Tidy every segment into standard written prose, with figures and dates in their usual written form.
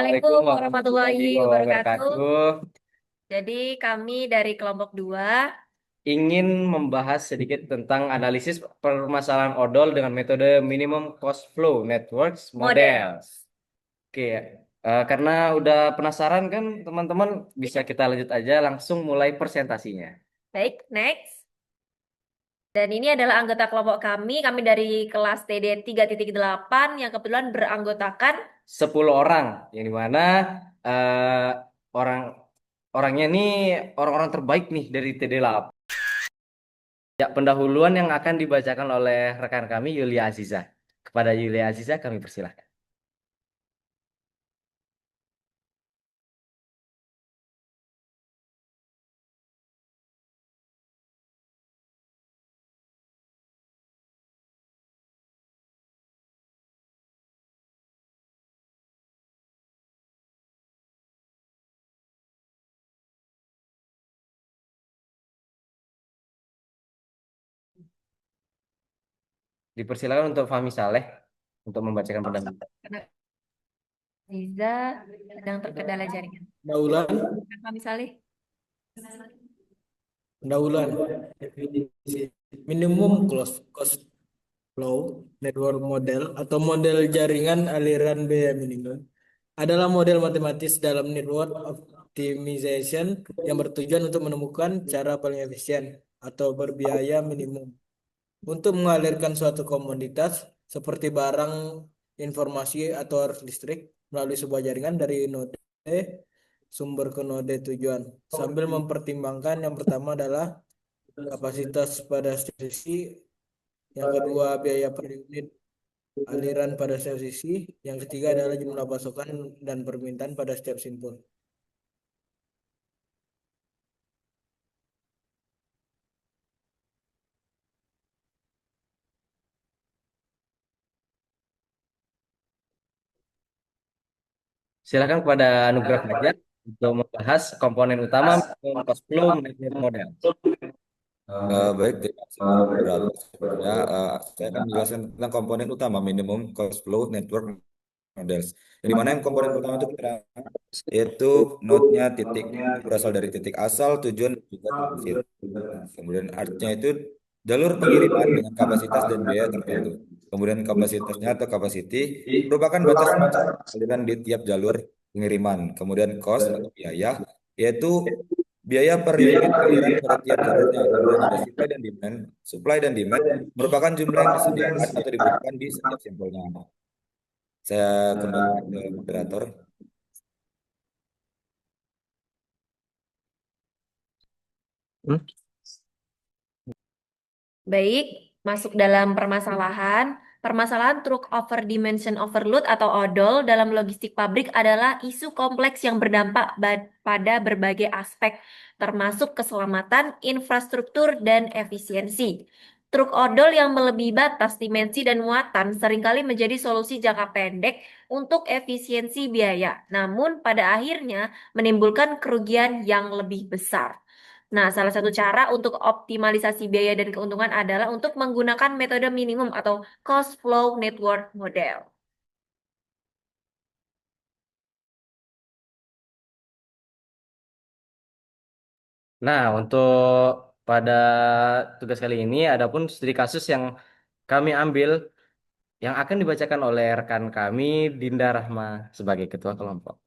Assalamualaikum warahmatullahi wabarakatuh. wabarakatuh. Jadi kami dari kelompok 2. Ingin membahas sedikit tentang analisis permasalahan odol dengan metode minimum cost flow networks Model. models. Oke, karena udah penasaran kan teman-teman, bisa kita lanjut aja langsung mulai presentasinya. Baik, next. Dan ini adalah anggota kelompok kami dari kelas TD 3.8 yang kebetulan beranggotakan 10 orang, yang dimana eh, orang orangnya nih orang-orang terbaik nih dari TD8. Ya, pendahuluan yang akan dibacakan oleh rekan kami Yulia Aziza. Kepada Yulia Aziza kami persilahkan. Dipersilakan untuk Fahmi Saleh untuk membacakan pendahuluan. karena Riza sedang terkendala jaringan. Pendahuluan, Kami Saleh. pendahuluan, definisi minimum cost flow network model atau model jaringan aliran biaya minimum adalah model matematis dalam network optimization yang bertujuan untuk menemukan cara paling efisien atau berbiaya minimum untuk mengalirkan suatu komoditas seperti barang, informasi, atau arus listrik melalui sebuah jaringan dari node sumber ke node tujuan, sambil mempertimbangkan yang pertama adalah kapasitas pada setiap sisi, yang kedua biaya per unit aliran pada setiap sisi, yang ketiga adalah jumlah pasokan dan permintaan pada setiap simpul. Silakan kepada Nugrah Fajar untuk membahas komponen utama minimum cost flow network model. Baik, terima kasih moderator. Sebelumnya, saya akan menjelaskan tentang komponen utama minimum cost flow network models. Yang dimana yang komponen pertama itu kita yaitu node-nya titik berasal dari titik asal, tujuan dan juga transit. Kemudian artnya itu jalur pengiriman dengan kapasitas dan biaya tertentu. Kemudian kapasitasnya atau capacity merupakan batas aliran di tiap jalur pengiriman. Kemudian cost atau biaya yaitu biaya per unit aliran pada tiap jalurnya. Kemudian ada supply dan demand. Supply dan demand merupakan jumlah yang disediakan atau dibutuhkan di setiap simpulnya. Saya kembali ke moderator. Hmm? Baik, masuk dalam permasalahan. Permasalahan truk over dimension overload atau odol dalam logistik pabrik adalah isu kompleks yang berdampak pada berbagai aspek, termasuk keselamatan, infrastruktur, dan efisiensi. Truk odol yang melebihi batas dimensi dan muatan seringkali menjadi solusi jangka pendek untuk efisiensi biaya, namun pada akhirnya menimbulkan kerugian yang lebih besar. Nah, salah satu cara untuk optimalisasi biaya dan keuntungan adalah untuk menggunakan metode minimum atau cost flow network model. Nah, untuk pada tugas kali ini ada pun studi kasus yang kami ambil yang akan dibacakan oleh rekan kami Dinda Rahma sebagai ketua kelompok.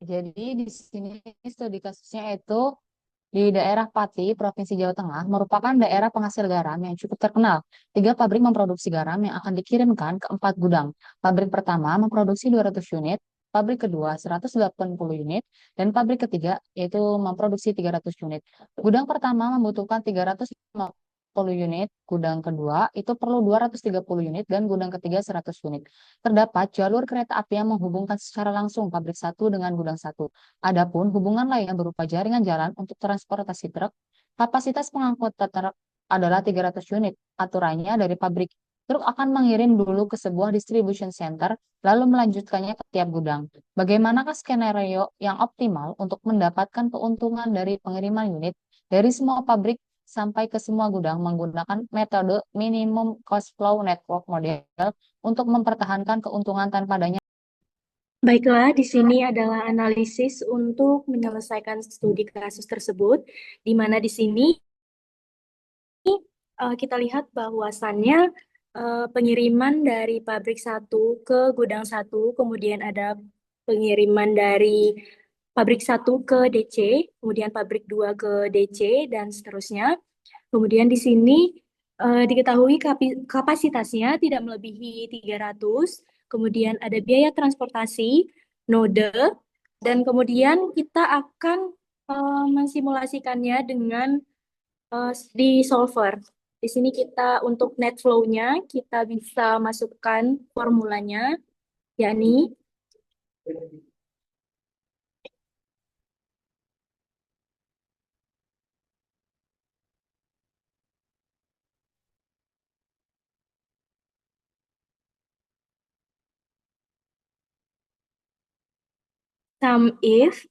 Jadi di sini studi kasusnya itu di daerah Pati, Provinsi Jawa Tengah, merupakan daerah penghasil garam yang cukup terkenal. 3 pabrik memproduksi garam yang akan dikirimkan ke 4 gudang. Pabrik pertama memproduksi 200 unit, pabrik kedua 180 unit, dan pabrik ketiga yaitu memproduksi 300 unit. Gudang pertama membutuhkan 350 unit, gudang kedua itu perlu 230 unit, dan gudang ketiga 100 unit. Terdapat jalur kereta api yang menghubungkan secara langsung pabrik satu dengan gudang satu. Adapun hubungan lainnya berupa jaringan jalan untuk transportasi truk, kapasitas pengangkut truk adalah 300 unit. Aturannya dari pabrik, truk akan mengirim dulu ke sebuah distribution center, lalu melanjutkannya ke tiap gudang. Bagaimanakah skenario yang optimal untuk mendapatkan keuntungan dari pengiriman unit dari semua pabrik sampai ke semua gudang menggunakan metode minimum cost flow network model untuk mempertahankan keuntungan tanpa adanya. Baiklah, di sini adalah analisis untuk menyelesaikan studi kasus tersebut, di mana di sini kita lihat bahwasannya pengiriman dari pabrik satu ke gudang satu, kemudian ada pengiriman dari pabrik satu ke DC, kemudian pabrik 2 ke DC, dan seterusnya. Kemudian di sini diketahui kapasitasnya tidak melebihi 300, kemudian ada biaya transportasi, node, dan kemudian kita akan mensimulasikannya dengan di solver. Di sini kita untuk net flow-nya kita bisa masukkan formulanya, yakni sum if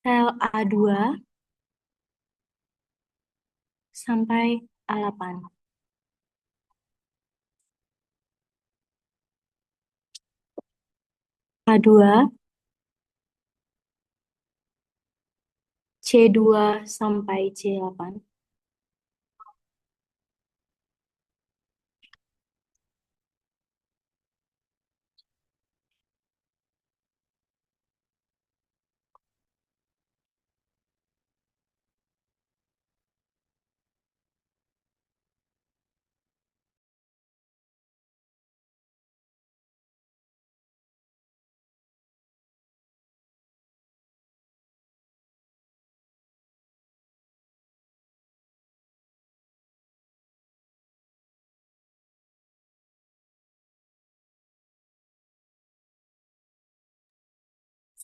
sel A2 sampai A8. A2, C2 sampai C8.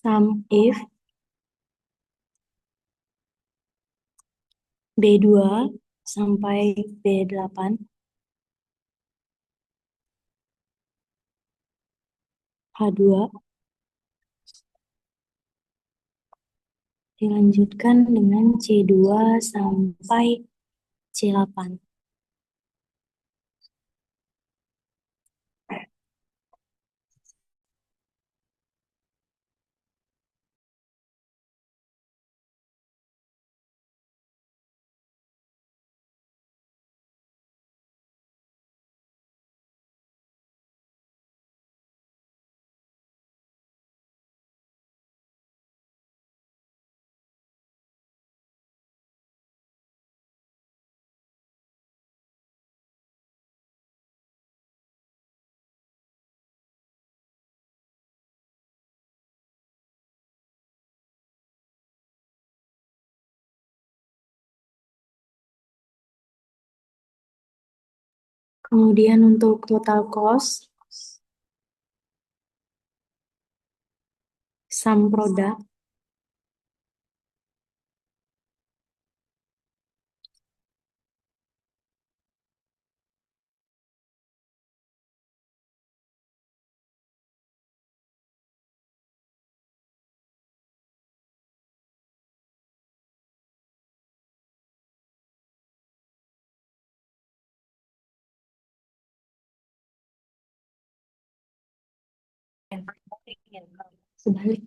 Sum if B2 sampai B8, H2 dilanjutkan dengan C2 sampai C8. Kemudian untuk total cost, sum product, sebalik.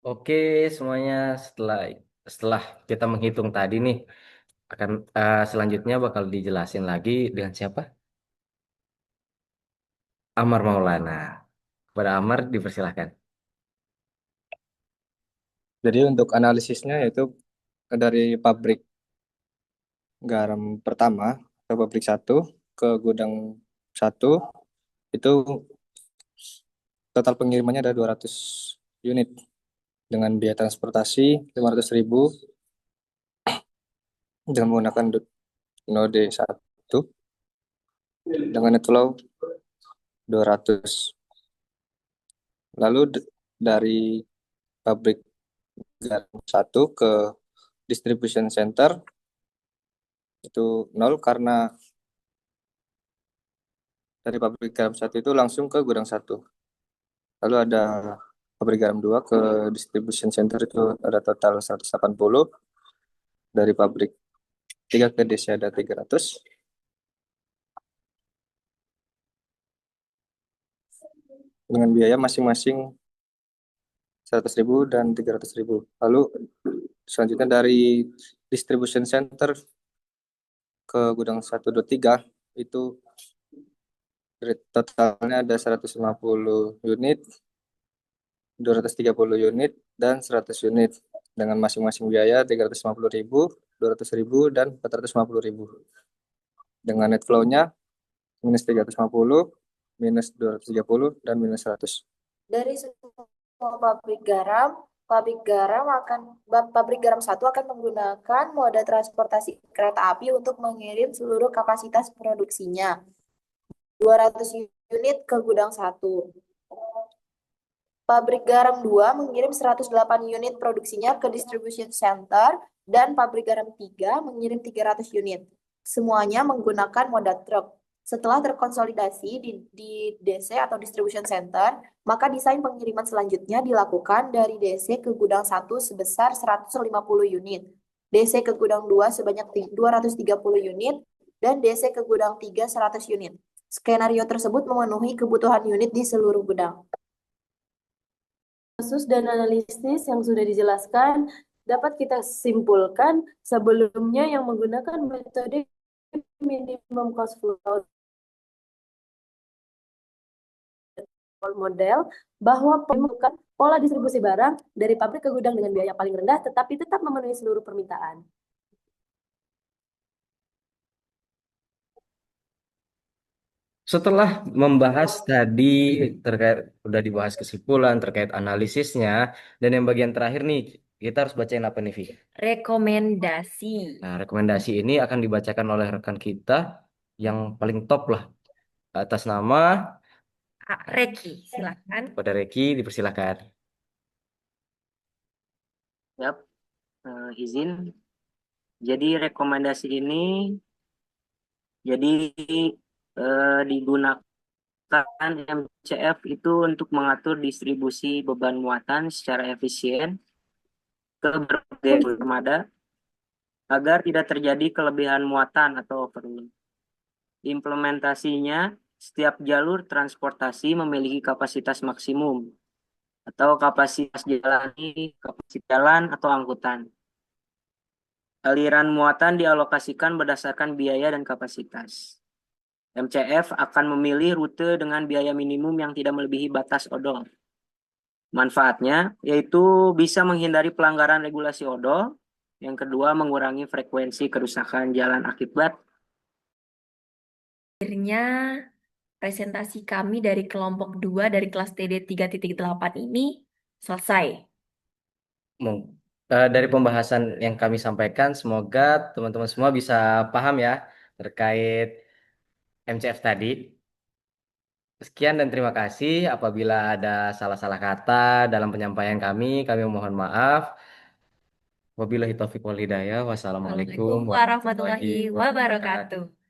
Oke, semuanya setelah setelah kita menghitung tadi nih, akan selanjutnya bakal dijelasin lagi dengan siapa? Amar Maulana. Kepada Amar dipersilahkan. Jadi untuk analisisnya yaitu dari pabrik garam pertama ke pabrik satu ke gudang satu itu total pengirimannya ada 200 unit dengan biaya transportasi 500.000 dengan menggunakan node satu dengan net flow 200. Lalu dari pabrik garam satu ke distribution center itu nol karena dari pabrik garam satu itu langsung ke gudang satu. Lalu ada pabrik garam 2 ke distribution center itu ada total 180. Dari pabrik 3 ke DC ada 300. Dengan biaya masing-masing 100.000 dan 300.000. Lalu selanjutnya dari distribution center ke gudang 123 itu totalnya ada 150 unit, 230 unit, dan 100 unit dengan masing-masing biaya 350.000, 200.000, dan 450.000. Dengan net flow-nya minus 350, minus 230, dan minus 100. Dari semua pabrik garam satu akan menggunakan moda transportasi kereta api untuk mengirim seluruh kapasitas produksinya. 200 unit ke gudang satu. Pabrik garam 2 mengirim 108 unit produksinya ke distribution center dan pabrik garam 3 mengirim 300 unit. Semuanya menggunakan moda truk. Setelah terkonsolidasi di DC atau distribution center, maka desain pengiriman selanjutnya dilakukan dari DC ke gudang 1 sebesar 150 unit, DC ke gudang 2 sebanyak 230 unit, dan DC ke gudang 3 100 unit. Skenario tersebut memenuhi kebutuhan unit di seluruh gudang. Kasus dan analisis yang sudah dijelaskan dapat kita simpulkan sebelumnya yang menggunakan metode minimum cost flow model bahwa pembukaan pola distribusi barang dari pabrik ke gudang dengan biaya paling rendah tetapi tetap memenuhi seluruh permintaan. Setelah membahas tadi terkait udah dibahas kesimpulan terkait analisisnya dan yang bagian terakhir nih kita harus bacain apa nih Vi? Rekomendasi. Nah, rekomendasi ini akan dibacakan oleh rekan kita yang paling top lah atas nama Reki, silakan. pada Reki dipersilakan. Yap, izin. Jadi rekomendasi ini jadi digunakan MCF itu untuk mengatur distribusi beban muatan secara efisien ke berbagai armada agar tidak terjadi kelebihan muatan atau overload. Implementasinya, setiap jalur transportasi memiliki kapasitas maksimum atau kapasitas jalan atau angkutan. Aliran muatan dialokasikan berdasarkan biaya dan kapasitas. MCF akan memilih rute dengan biaya minimum yang tidak melebihi batas odol. Manfaatnya yaitu bisa menghindari pelanggaran regulasi odol. Yang kedua, mengurangi frekuensi kerusakan jalan akibat. Akhirnya presentasi kami dari kelompok 2 dari kelas TD 3.8 ini selesai. Dari pembahasan yang kami sampaikan, semoga teman-teman semua bisa paham ya terkait MCF tadi. Sekian dan terima kasih. Apabila ada salah-salah kata dalam penyampaian kami mohon maaf. Wabillahi taufiq wal hidayah. Wassalamualaikum Waalaikumsalam warahmatullahi wabarakatuh.